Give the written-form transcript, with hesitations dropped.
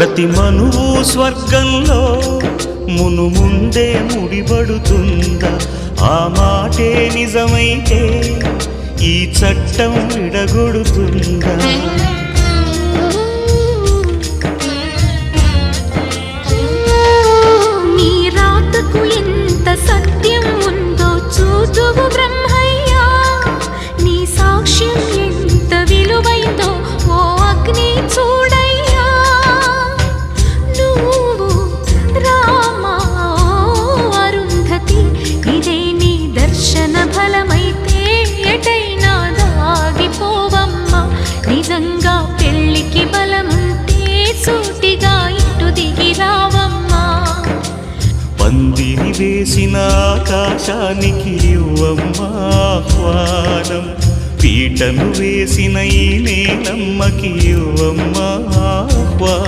ప్రతి మనువు స్వర్గంలో ముందే ముడిపడుతుందా? ఆ మాటే నిజమైతే ఈ చట్టం విడగొడుతుందా? నీ రాతకు ఎంత సత్యం ఉందో చూదువు బ్రహ్మయ్యా, నీ సాక్ష్యం ఎంత విలువైందో ఓ అగ్ని చూడయ్యా. నువ్వు రామా అరుంధతి, ఇదే నీ దర్శన ఫలమైతే ఎటైనా దాగిపోవమ్మా. నిజంగా పెళ్ళికి బలముంటే సూటిగా ఇటు దిగి రావమ్మా. పందిరి వేసిన ఆకాశానికి ఇవ్వమ్మా ఆహ్వానం, పీటను వేసిన ఈ నేలమ్మకి ఇవ్వమ్మా ఆహ్వానం.